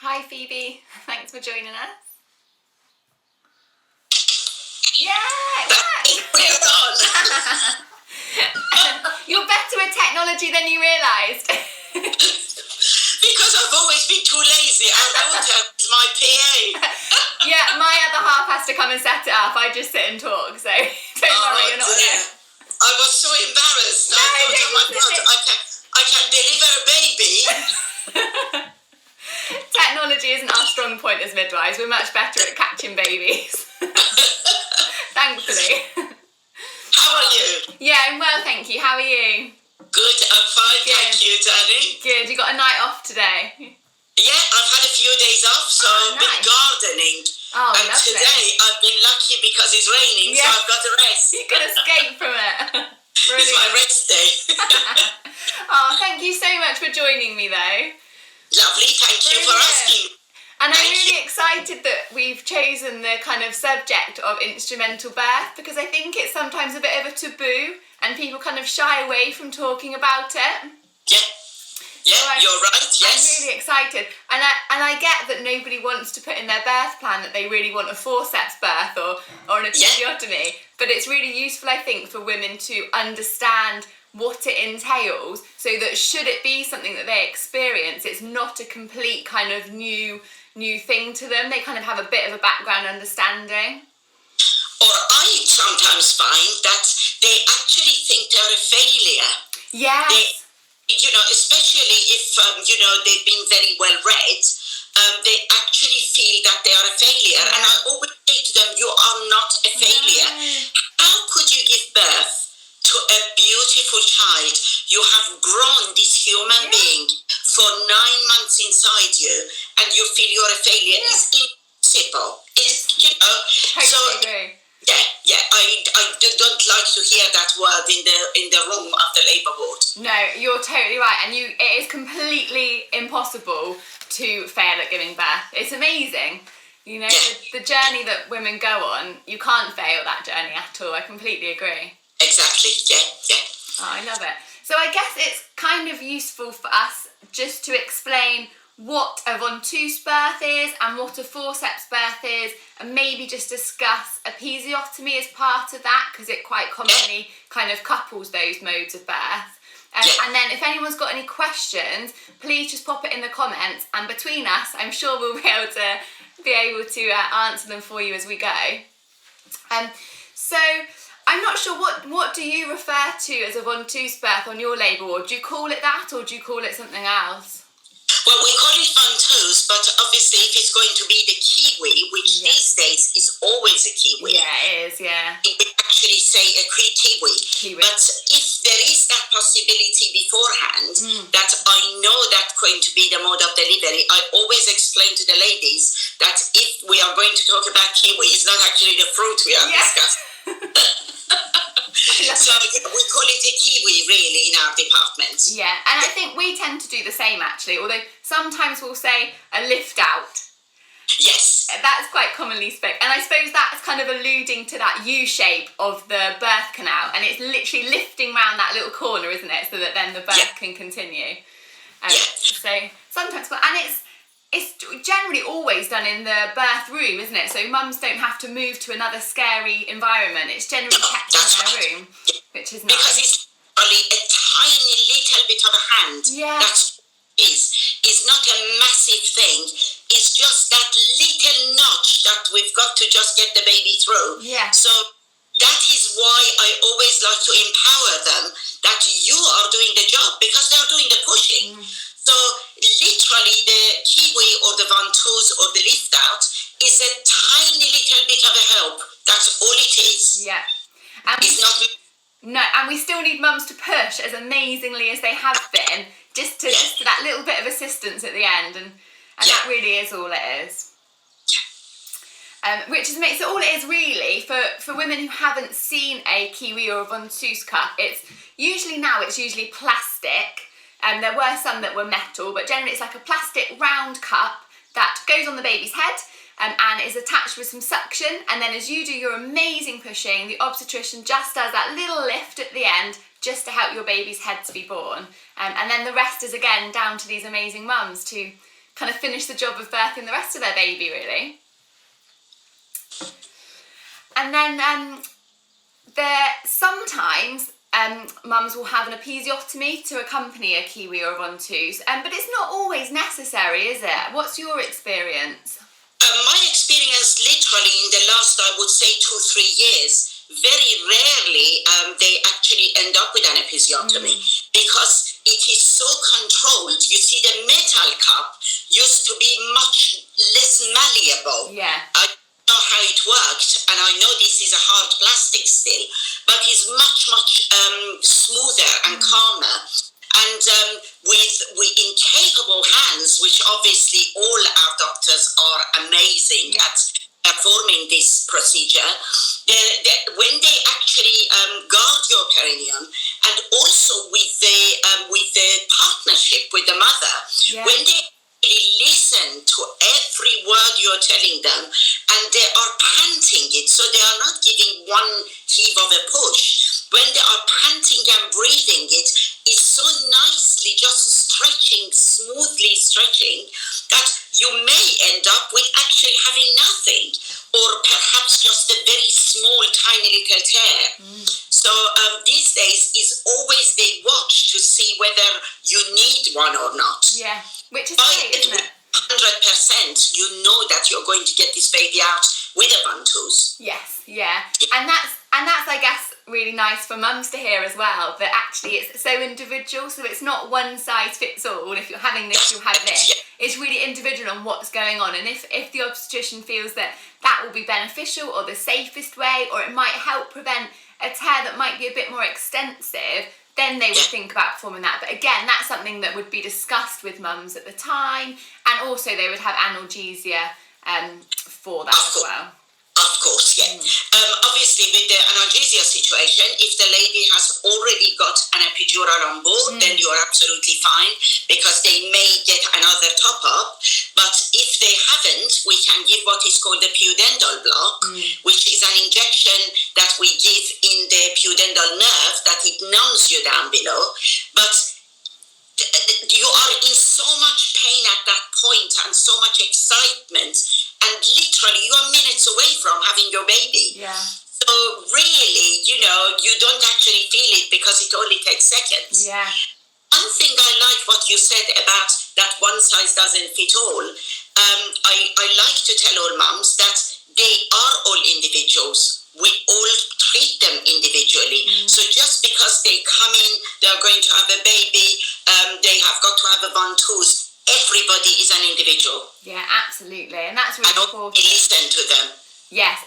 Hi Phoebe, thanks for joining us. Yeah, We're on. You're better at technology than you realised. Because I've always been too lazy. Our daughter is my PA. Yeah, my other half has to come and set it up. I just sit and talk, so don't worry, you're not alone. I was so embarrassed. No, I thought, don't oh my God, I can deliver a baby. Technology isn't our strong point as midwives. We're much better at catching babies. Thankfully. How are you? Yeah, I'm well, thank you. How are you? Good, I'm fine, thank you, darling. Good, you got a night off today? Yeah, I've had a few days off, so I've been gardening. Oh, and lovely. Today I've been lucky because it's raining, so I've got a rest. You can escape from it. It's my rest day. Oh, thank you so much for joining me though. Lovely, thank you for asking. And I'm really excited that we've chosen the kind of subject of instrumental birth, because I think it's sometimes a bit of a taboo and people kind of shy away from talking about it. Yeah, so you're right, yes. I'm really excited. And I get that nobody wants to put in their birth plan that they really want a forceps birth or an episiotomy, but it's really useful, I think, for women to understand what it entails, so that should it be something that they experience, it's not a complete kind of new thing to them. They kind of have a bit of a background understanding. Or I sometimes find that they actually think they're a failure. Yes. Especially if, they've been very well read, they actually feel that they are a failure. And I always say to them, you are not a failure. How could you give birth to a beautiful child? You have grown this human being for 9 months inside you, and you feel you're a failure. It's impossible. Totally agree. I don't like to hear that word in the room of the labour ward. No, you're totally right, and it is completely impossible to fail at giving birth. It's amazing. The journey that women go on, you can't fail that journey at all. I completely agree. Exactly, yeah. Oh, I love it. So I guess it's kind of useful for us just to explain what a ventouse birth is and what a forceps birth is, and maybe just discuss episiotomy as part of that, because it quite commonly kind of couples those modes of birth. And then if anyone's got any questions, please just pop it in the comments, and between us, I'm sure we'll be able to answer them for you as we go. So I'm not sure, what do you refer to as a ventouse birth on your labour ward? Do you call it that, or do you call it something else? Well, we call it ventouse, but obviously if it's going to be the kiwi, which these days is always a kiwi. Yeah, it is, yeah. We actually say a kiwi. But if there is that possibility beforehand, that I know that's going to be the mode of delivery, I always explain to the ladies that if we are going to talk about kiwi, it's not actually the fruit we are discussing. So we call it a kiwi really in our department. Yeah, and I think we tend to do the same actually, although sometimes we'll say a lift out. Yes. That's quite commonly spoken, and I suppose that's kind of alluding to that U shape of the birth canal, and it's literally lifting round that little corner, isn't it, so that then the birth can continue. So sometimes, and it's generally always done in the birth room, isn't it? So mums don't have to move to another scary environment. It's generally kept in their room, which is nice. Because it's only a tiny little bit of a hand. Yeah. That's is not a massive thing. It's just that little notch that we've got to just get the baby through. Yeah. So that is why I always like to empower them that you are doing the job, because they're doing the pushing. So literally the kiwi or the ventouse or the lift out is a tiny little bit of a help. That's all it is. Yeah. And and we still need mums to push as amazingly as they have been, just to that little bit of assistance at the end, and that really is all it is. Which is amazing. So all it is really for women who haven't seen a kiwi or a ventouse cup, it's usually plastic. There were some that were metal, but generally it's like a plastic round cup that goes on the baby's head and is attached with some suction, and then as you do your amazing pushing, the obstetrician just does that little lift at the end just to help your baby's head to be born. And then the rest is again down to these amazing mums to kind of finish the job of birthing the rest of their baby, really. And then sometimes mums will have an episiotomy to accompany a kiwi or a ventouse, but it's not always necessary, is it? What's your experience? My experience, literally in the last, I would say, 2-3 years, very rarely they actually end up with an episiotomy because it is so controlled. You see, the metal cup used to be much less malleable. Yeah. I don't know how it worked, and I know this is a hard plastic still, but it's much, much smoother and calmer. And with incapable hands, which obviously all our doctors are amazing at performing this procedure, when they actually guard your perineum, and also with the partnership with the mother, when they actually listen to every word you're telling them, and they are panting it, so they are not giving one heave of a push. When they are panting and breathing it, it's so nicely just smoothly stretching, that you may end up with actually having nothing, or perhaps just a very small, tiny little tear. So these days is always they watch to see whether you need one or not. Yeah, which is great, isn't it? 100%, you know that you're going to get this baby out with a ventouse. Yes, yeah. And that's I guess really nice for mums to hear as well, that actually it's so individual, so it's not one size fits all. If you're having this, you'll have this. Yeah. It's really individual on what's going on, and if the obstetrician feels that will be beneficial or the safest way, or it might help prevent a tear that might be a bit more extensive, then they would think about performing that. But again, that's something that would be discussed with mums at the time, and also they would have analgesia for that as well. Of course, yeah. Obviously, with the analgesia situation, if the lady has already got an epidural on board, then you are absolutely fine, because they may get another top-up. But if they haven't, we can give what is called the pudendal block, which is an injection that we give in the pudendal nerve, that it numbs you down below. But you are in so much pain at that point and so much excitement, and literally you are minutes away from having your baby. Yeah. So really, you don't actually feel it because it only takes seconds. Yeah. One thing I like what you said about that one size doesn't fit all. I like to tell all mums that they are all individuals. We all treat them individually. So just because they come in, they are going to have a baby, they have got to have a ventouse. Everybody is an individual. Yeah, absolutely, and that's really important. We listen to them. Yes,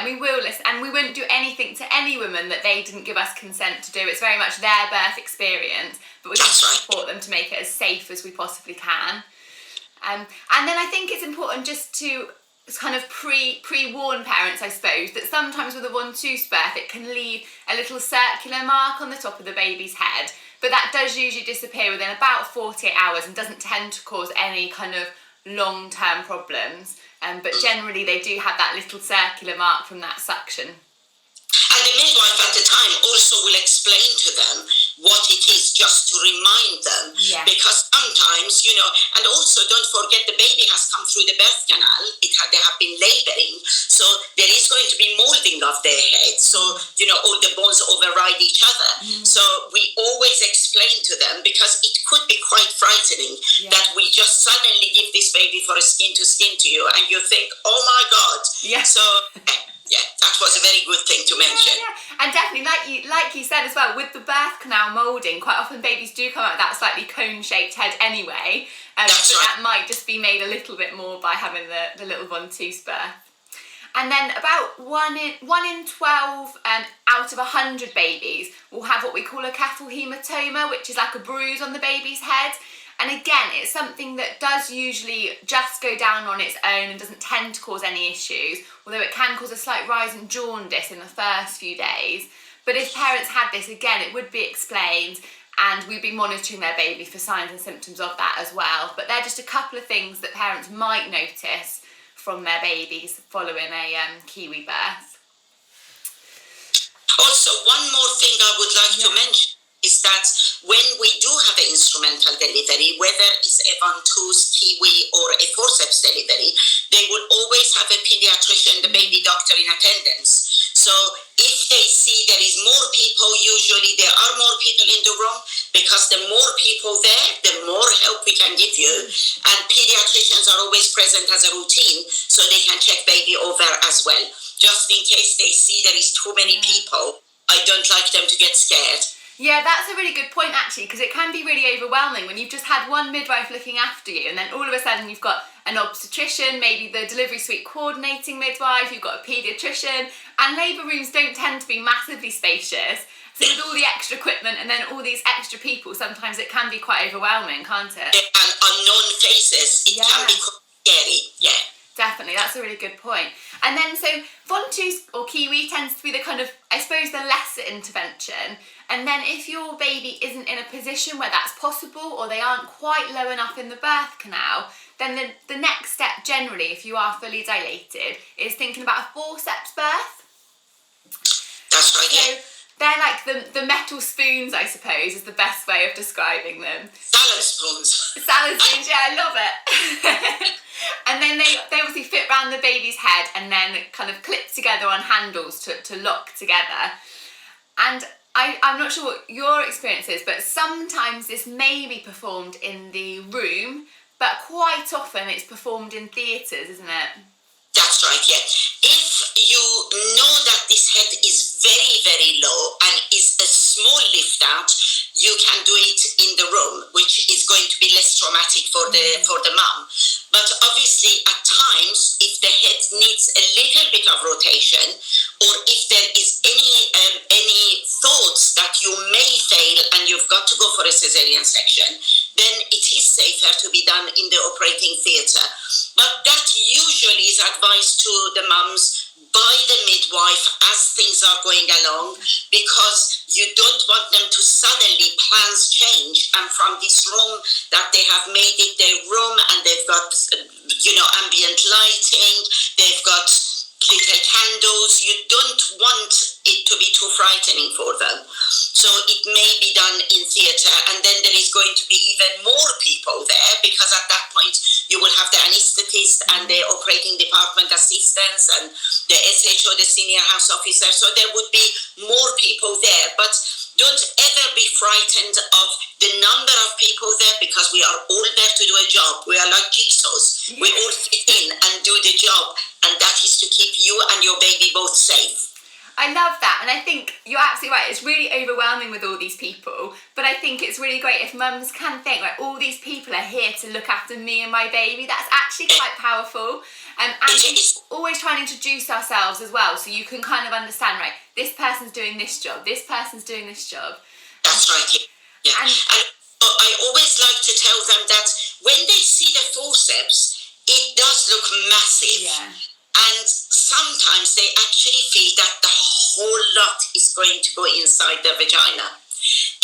we will listen, and we wouldn't do anything to any woman that they didn't give us consent to do. It's very much their birth experience, but we want to support them to make it as safe as we possibly can. And then I think it's important just to kind of pre-warn parents, I suppose, that sometimes with a ventouse birth it can leave a little circular mark on the top of the baby's head, but that does usually disappear within about 48 hours and doesn't tend to cause any kind of long-term problems. But generally they do have that little circular mark from that suction. And the midwife at the time also will explain to them what it is, just to remind them. Yeah. Because sometimes, and also don't forget the baby has come through the birth canal. They have been laboring. So there is going to be molding of their head. So, all the bones override each other. So we always explain to them, because it could be quite frightening that we just suddenly give this baby for a skin to you, and you think, oh my God. Yeah. So... yeah, that was a very good thing to mention. Yeah. And definitely, like you said as well, with the birth canal moulding, quite often babies do come out with that slightly cone-shaped head anyway. That's right. That might just be made a little bit more by having the little ventouse birth. And then about 1 in 12 out of 100 babies will have what we call a cathal hematoma, which is like a bruise on the baby's head. And again, it's something that does usually just go down on its own and doesn't tend to cause any issues, although it can cause a slight rise in jaundice in the first few days. But if parents had this, again, it would be explained, and we'd be monitoring their baby for signs and symptoms of that as well. But they're just a couple of things that parents might notice from their babies following a kiwi birth. Also, one more thing I would like to mention is that when we do have an instrumental delivery, whether it's a Ventouse, Kiwi, or a Forceps delivery, they will always have a pediatrician, the baby doctor in attendance. So if they see there is more people, usually there are more people in the room, because the more people there, the more help we can give you. And pediatricians are always present as a routine, so they can check baby over as well. Just in case they see there is too many people, I don't like them to get scared. Yeah, that's a really good point actually, because it can be really overwhelming when you've just had one midwife looking after you and then all of a sudden you've got an obstetrician, maybe the delivery suite coordinating midwife, you've got a paediatrician, and labour rooms don't tend to be massively spacious. So with all the extra equipment and then all these extra people, sometimes it can be quite overwhelming, can't it? And unknown faces, it can be quite scary, yeah. Definitely, that's a really good point. And then so Ventouse or Kiwi tends to be the kind of, I suppose, the lesser intervention. And then if your baby isn't in a position where that's possible or they aren't quite low enough in the birth canal, then the next step generally, if you are fully dilated, is thinking about a forceps birth. That's right, so yeah. They're like the metal spoons, I suppose, is the best way of describing them. Salad spoons. Salad spoons, yeah, I love it. And then they obviously fit around the baby's head and then kind of clip together on handles to lock together. And I'm not sure what your experience is, but sometimes this may be performed in the room, but quite often it's performed in theatres, isn't it? That's right, yeah. If you know that this head is very, very low and is a small lift out, you can do it in the room, which is going to be less traumatic for the mum. But obviously, at times, if the head needs a little bit of rotation, or if there is any thoughts that you may fail and you've got to go for a cesarean section, then it is safer to be done in the operating theatre. But that usually is advised to the mums by the midwife as things are going along, because you don't want them to suddenly plans change and from this room that they have made it their room and they've got ambient lighting, they've got little candles, you don't want it to be too frightening for them. So it may be done in theatre, and then there is going to be even more people there, because at that point you will have the anaesthetist and the operating department assistants and the SHO, the senior house officer, so there would be more people there. But don't ever be frightened of the number of people there, because we are all there to do a job. We are like jigsaws. We all fit in and do the job, and that is to keep you and your baby both safe. I love that, and I think you're absolutely right. It's really overwhelming with all these people, but I think it's really great if mums can think, like, all these people are here to look after me and my baby. That's actually quite powerful. And we always try and introduce ourselves as well, so you can kind of understand, right, this person's doing this job, this person's doing this job. That's right, yeah. And I always like to tell them that when they see the forceps, it does look massive. Yeah. And sometimes they actually feel that the whole lot is going to go inside the vagina.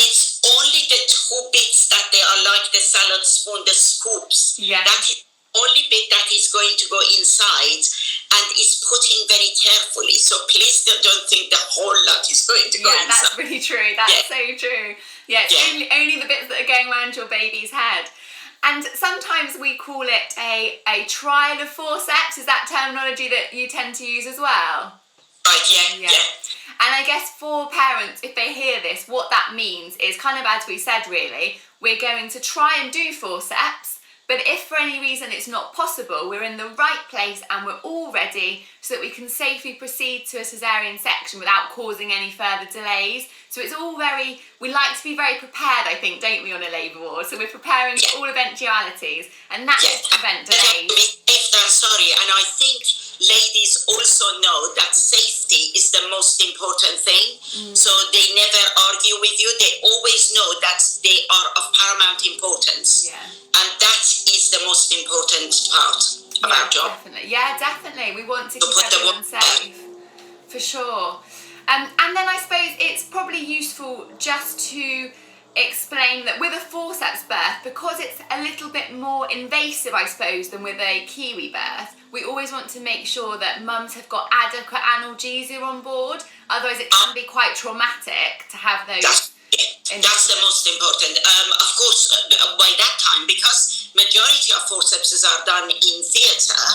It's only the two bits that they are like the salad spoon, the scoops. Yeah. That is the only bit that is going to go inside and is put in very carefully. So please don't think the whole lot is going to go inside. Yeah, that's really true. That's so true. Yeah, it's only the bits that are going around your baby's head. And sometimes we call it a trial of forceps. Is that terminology that you tend to use as well? Right, yeah. And I guess for parents, if they hear this, what that means is kind of, as we said, really, we're going to try and do forceps, but if for any reason it's not possible, we're in the right place and we're all ready so that we can safely proceed to a cesarean section without causing any further delays. So it's all we like to be very prepared, I think, don't we, on a labour ward? So we're preparing for all eventualities, and that will prevent delays. I'm sorry, and I think ladies also know that safety is the most important thing. So they never argue with you. They always know that they are of paramount importance. Yeah. And that is the most important part of our job. Definitely. Yeah, definitely. We want to keep everyone safe. For sure. And then I suppose it's probably useful just to explain that with a forceps birth, because it's a little bit more invasive, I suppose, than with a Kiwi birth, we always want to make sure that mums have got adequate analgesia on board. Otherwise, it can be quite traumatic to have those. That's the most important. Of course, my time, because majority of forcepses are done in theatre,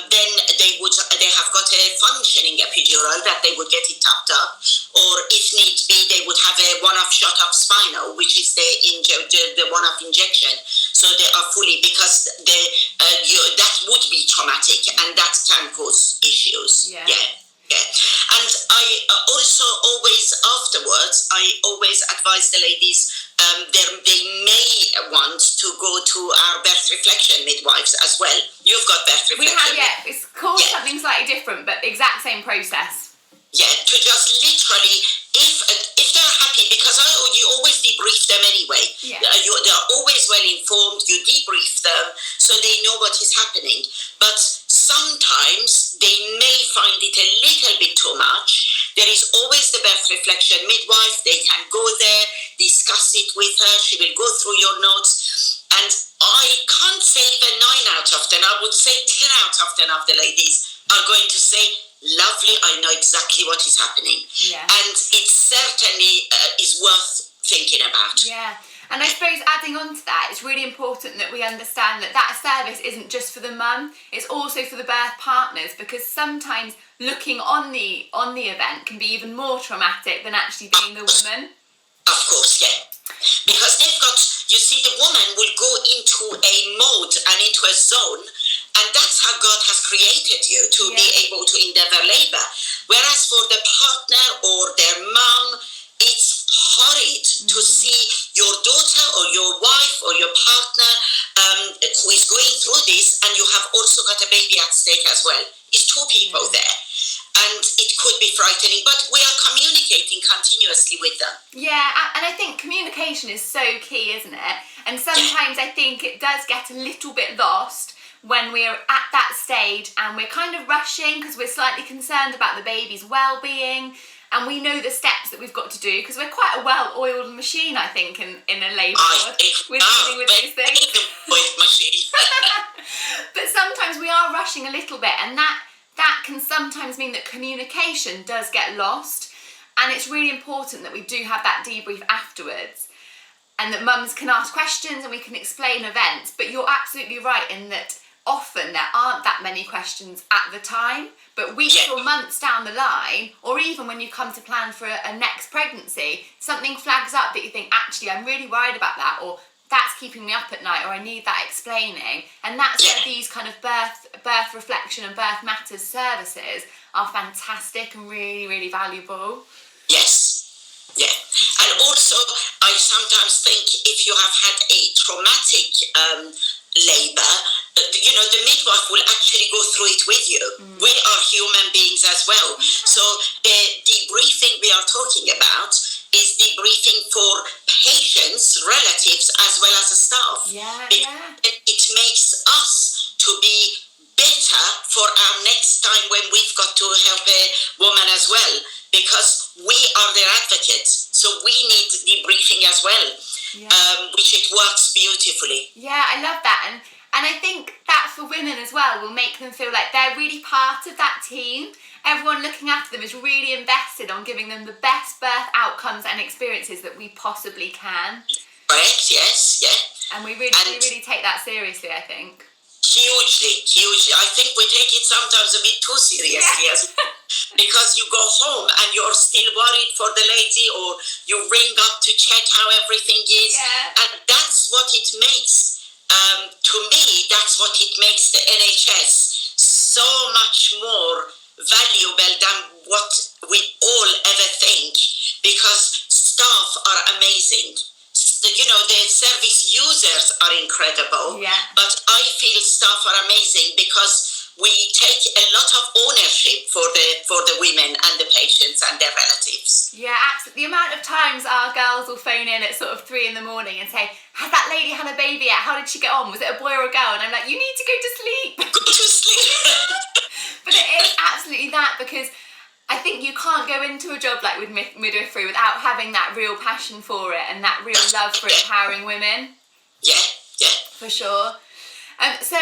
then they have got a functioning epidural that they would get it topped up, or if need be, they would have a one-off shot of spinal, which is the one-off injection. So they are fully, because that would be traumatic, and that can cause issues. Yeah. And I also always afterwards, I always advise the ladies, they may want to go to our birth reflection midwives as well. You've got birth reflection. We have, It's called something slightly different, but the exact same process. Yeah, to just literally, if they're happy, because you always debrief them anyway. Yeah. They're always well informed. You debrief them so they know what is happening. But sometimes they may find it a little bit too much. There is always the birth reflection midwife. They can go there, discuss it with her. She will go through your notes. And I can't say even 9 out of 10. I would say 10 out of 10 of the ladies are going to say, lovely, I know exactly what is happening. Yeah. And it certainly is worth thinking about. Yeah. And I suppose adding on to that, it's really important that we understand that service isn't just for the mum, it's also for the birth partners, because sometimes looking on the event can be even more traumatic than actually being the woman. Of course, yeah. Because they've got, you see, the woman will go into a mode and into a zone, and that's how God has created you to be able to endeavor labor. Whereas for the partner or their mum, it's horrid to see your daughter or your wife or your partner who is going through this, and you have also got a baby at stake as well. It's two people there. And it could be frightening, but we are communicating continuously with them. Yeah, and I think communication is so key, isn't it? And sometimes I think it does get a little bit lost when we're at that stage and we're kind of rushing because we're slightly concerned about the baby's well-being, and we know the steps that we've got to do because we're quite a well-oiled machine, I think, in a labour ward with dealing with these things. But sometimes we are rushing a little bit, and that can sometimes mean that communication does get lost, and it's really important that we do have that debrief afterwards and that mums can ask questions and we can explain events. But you're absolutely right in that often there aren't that many questions at the time, but weeks or months down the line, or even when you come to plan for a next pregnancy, something flags up that you think, actually, I'm really worried about that, or that's keeping me up at night, or I need that explaining. And that's where these kind of birth reflection and birth matters services are fantastic and really, really valuable. Yes. Yeah. And also, I sometimes think if you have had a traumatic labour, the midwife will actually go through it with you. We are human beings as well. So the debriefing we are talking about is debriefing for patients, relatives, as well as the staff. It makes us to be better for our next time when we've got to help a woman as well, because we are their advocates, so we need debriefing as well, which it works beautifully. Yeah, I love that. And I think that for women as well will make them feel like they're really part of that team. Everyone looking after them is really invested on giving them the best birth outcomes and experiences that we possibly can. Correct, yes, And we really take that seriously, I think. Hugely. I think we take it sometimes a bit too seriously, because you go home and you're still worried for the lady, or you ring up to check how everything is. And that's what it makes, to me, that's what it makes the NHS so much more valuable than what we all ever think, because staff are amazing. The service users are incredible, but I feel staff are amazing because we take a lot of ownership for the women and the patients and their relatives. Yeah, absolutely. The amount of times our girls will phone in at sort of 3 a.m. and say, has that lady had a baby yet? How did she get on? Was it a boy or a girl? And I'm like, you need to go to sleep. Go to sleep. But it is absolutely that, because I think you can't go into a job like with midwifery without having that real passion for it and that real love for empowering women. Yeah. For sure. So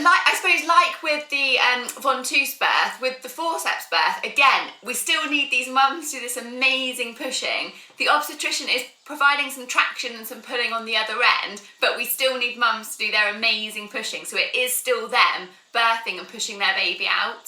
I suppose, like with the Ventouse birth, with the Forceps birth, again, we still need these mums to do this amazing pushing. The obstetrician is providing some traction and some pulling on the other end, but we still need mums to do their amazing pushing. So it is still them birthing and pushing their baby out.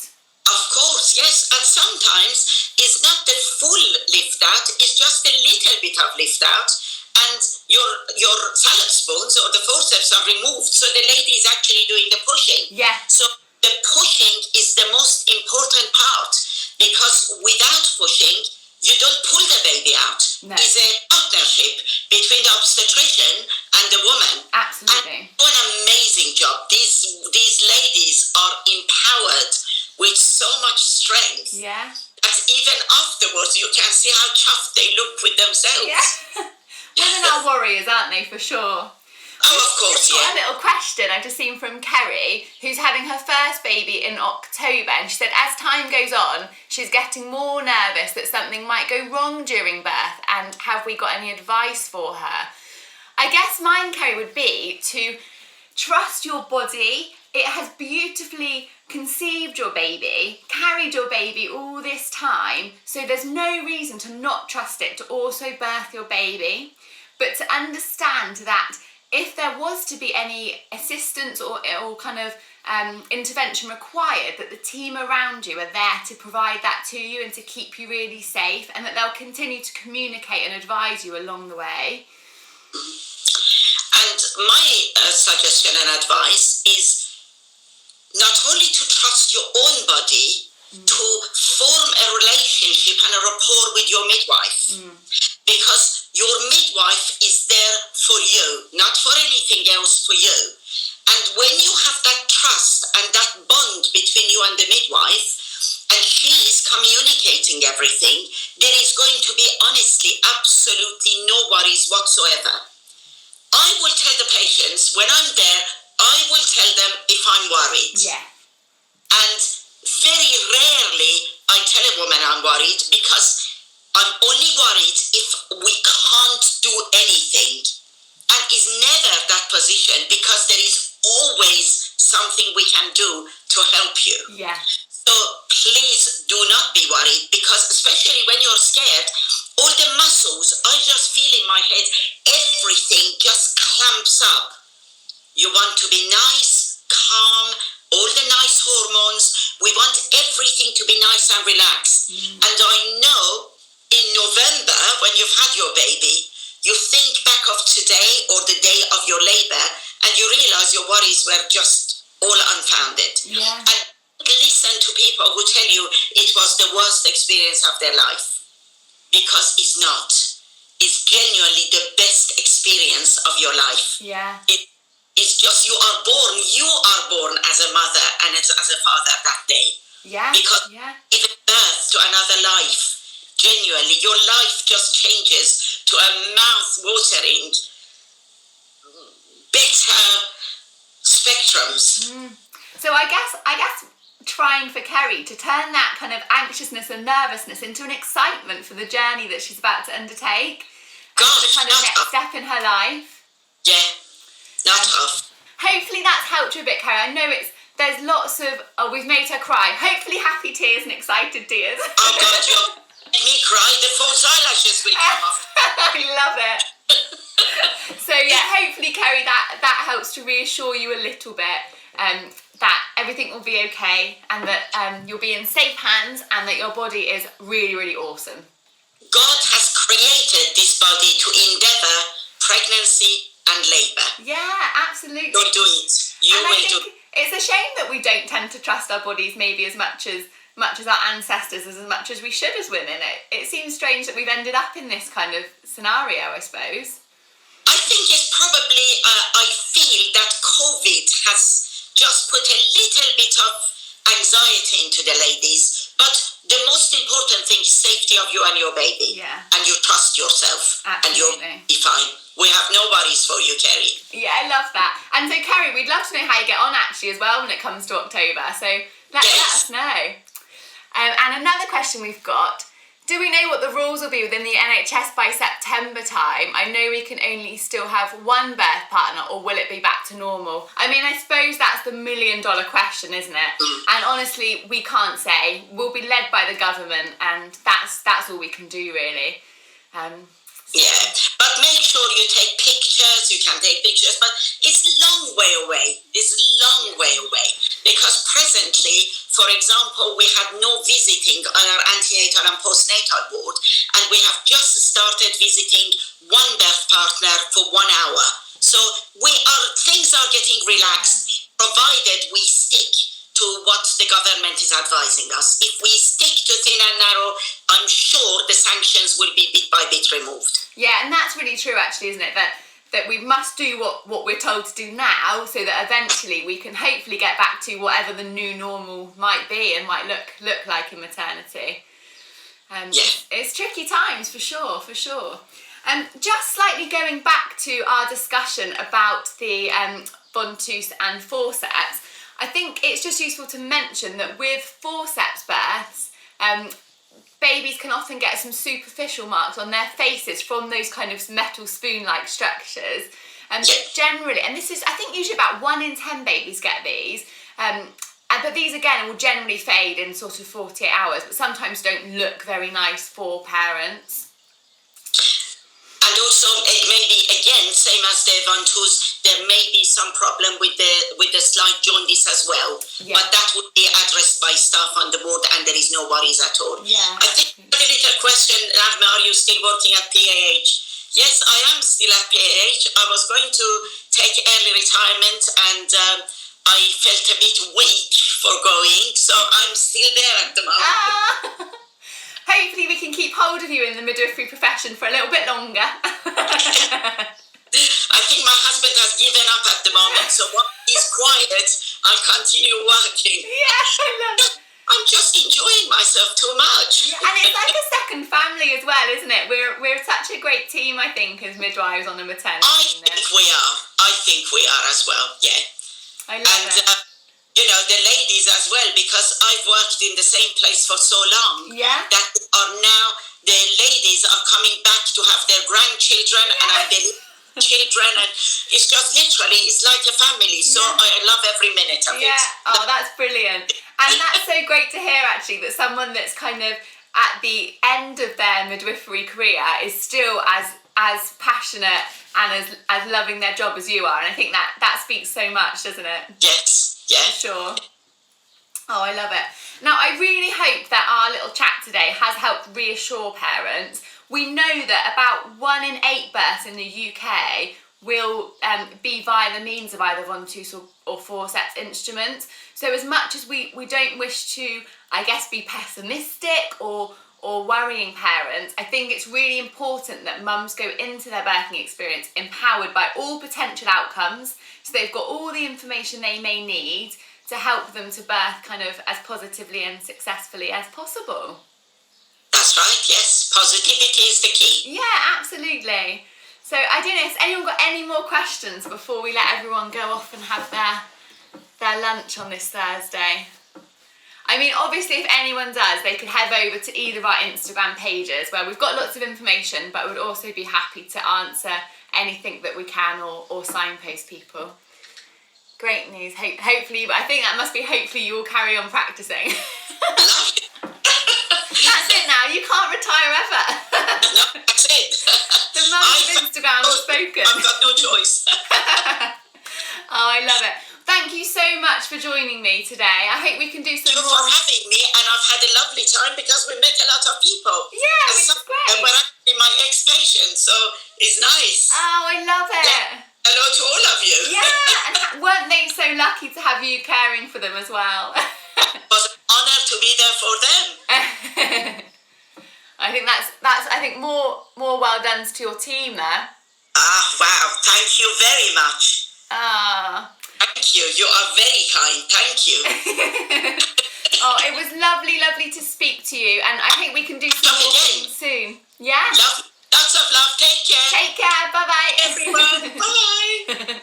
Of course, yes. And sometimes it's not the full lift out, it's just a little bit of lift out. And your salad spoons or the forceps are removed, so the lady is actually doing the pushing. Yeah. So the pushing is the most important part, because without pushing, you don't pull the baby out. No. It's a partnership between the obstetrician and the woman. Absolutely. And do an amazing job. These ladies are empowered with so much strength. Yeah. That even afterwards, you can see how chuffed they look with themselves. Yeah. Women are warriors, aren't they, for sure? Oh, of course, I've got yeah. a little question I've just seen from Kerry, who's having her first baby in October, and she said as time goes on, she's getting more nervous that something might go wrong during birth, and have we got any advice for her? I guess mine, Kerry, would be to trust your body. It has beautifully conceived your baby, carried your baby all this time, so there's no reason to not trust it to also birth your baby. But to understand that if there was to be any assistance or kind of intervention required, that the team around you are there to provide that to you and to keep you really safe, and that they'll continue to communicate and advise you along the way. And my suggestion and advice is not only to trust your own body, to form a relationship and a rapport with your midwife. Because your midwife is there for you, not for anything else, for you. And when you have that trust and that bond between you and the midwife, and she is communicating everything, there is going to be, honestly, absolutely no worries whatsoever. I will tell the patients, when I'm there, I will tell them if I'm worried. Yeah. And very rarely I tell a woman I'm worried, because I'm only worried if we can't do anything. And it's never that position, because there is always something we can do to help you. Yeah. So please do not be worried, because especially when you're scared, all the muscles, I just feel in my head, everything just clamps up. You want to be nice, calm, all the nice hormones. We want everything to be nice and relaxed. And I know in November, when you've had your baby, you think back of today or the day of your labor, and you realize your worries were just all unfounded. Yeah. And listen to people who tell you it was the worst experience of their life, because it's not. It's genuinely the best experience of your life. Yeah. It's just you are born as a mother and as a father that day. Yeah. Because yeah. giving birth to another life, genuinely, your life just changes to a mouth-watering, better spectrums. So I guess trying for Kerry to turn that kind of anxiousness and nervousness into an excitement for the journey that she's about to undertake. Gosh, the kind of next step in her life. Yeah, not tough. Hopefully that's helped you a bit, Kerry. I know there's lots of, we've made her cry. Hopefully happy tears and excited tears. Oh God, you'll make me cry. The false eyelashes will come off. I love it. So yeah, hopefully, Kerry, that helps to reassure you a little bit that everything will be okay, and that you'll be in safe hands, and that your body is really, really awesome. God has created this body to endeavour pregnancy and labour. Yeah, absolutely. You'll do it. You and will I think do it. It's a shame that we don't tend to trust our bodies maybe as much as our ancestors, as much as we should as women. It seems strange that we've ended up in this kind of scenario, I suppose. I think it's probably, I feel that COVID has just put a little bit of anxiety into the ladies, but the most important thing is safety of you and your baby. Yeah. And you trust yourself. Absolutely. And you'll be fine. We have no worries for you, Kerry. Yeah, I love that. And so, Kerry, we'd love to know how you get on actually as well when it comes to October. So let us know. And another question we've got, Do we know what the rules will be within the NHS by September time? I know we can only still have one birth partner, or will it be back to normal? I mean, I suppose that's the million-dollar question, isn't it? And honestly, we can't say. We'll be led by the government, and that's all we can do, really. Yeah, but make sure you take pictures. You can take pictures, but it's a long way away. It's a long way away, because presently, for example, we had no visiting on our antenatal and postnatal ward, and we have just started visiting one birth partner for 1 hour. So things are getting relaxed, provided we stick to what the government is advising us. If we stick to thin and narrow, I'm sure the sanctions will be bit by bit removed. Yeah, and that's really true, actually, isn't it? That we must do what we're told to do now, so that eventually we can hopefully get back to whatever the new normal might be and might look like in maternity. It's tricky times, for sure. Just slightly going back to our discussion about the Ventouse and Forceps, I think it's just useful to mention that with forceps births, babies can often get some superficial marks on their faces from those kind of metal spoon-like structures. Generally, and this is, I think, usually about 1 in 10 babies get these. But these, again, will generally fade in sort of 48 hours, but sometimes don't look very nice for parents. And also, it may be, again, same as the Ventouse, there may be some problem with the slight jaundice as well. Yeah. But that would be addressed by staff on the ward, and there is no worries at all. Yeah. I think the little question, Nagma, are you still working at PAH? Yes, I am still at PAH. I was going to take early retirement, and I felt a bit weak for going, so I'm still there at the moment. Hopefully we can keep hold of you in the midwifery profession for a little bit longer. I think my husband has given up at the moment, so while he's quiet, I'll continue working. Yeah, I love it. I'm just enjoying myself too much. Yeah, and it's like a second family as well, isn't it? We're such a great team, I think, as midwives on the maternity unit. I think we are as well, yeah. I love it. The ladies as well, because I've worked in the same place for so long, that are now, the ladies are coming back to have their grandchildren and have their children, and it's just literally, it's like a family, so I love every minute of it. Oh, that's brilliant. And that's so great to hear, actually, that someone that's kind of at the end of their midwifery career is still as passionate and as loving their job as you are, and I think that speaks so much, doesn't it? Yes. Yeah. For sure. Oh, I love it. Now, I really hope that our little chat today has helped reassure parents. We know that about 1 in 8 births in the UK will be via the means of either Ventouse or Forceps instruments. So as much as we don't wish to, I guess, be pessimistic or worrying parents, I think it's really important that mums go into their birthing experience empowered by all potential outcomes, so they've got all the information they may need to help them to birth kind of as positively and successfully as possible. That's right, yes. Positivity is the key. Yeah, absolutely. So I don't know, has anyone got any more questions before we let everyone go off and have their lunch on this Thursday? I mean, obviously, if anyone does, they could head over to either of our Instagram pages where we've got lots of information, but would also be happy to answer anything that we can or signpost people. Great news. Hopefully, but I think that must be hopefully you will carry on practicing. That's it now. You can't retire ever. No, that's it. The mums of Instagram have spoken. I've got no choice. Oh, I love it. Thank you so much for joining me today. I hope we can do some more. Thank you for having me, and I've had a lovely time because we met a lot of people. Yeah, it's great. And we're actually my ex-patient, so it's nice. Oh, I love it. Yeah. Hello to all of you. Yeah, and weren't they so lucky to have you caring for them as well? It was an honour to be there for them. I think that's more well done to your team there. Wow, thank you very much. Thank you. You are very kind. Thank you. Oh, it was lovely to speak to you, and I think we can do some more things soon. Yeah? Lots of love. Take care. Take care. Bye-bye. Everyone. Bye.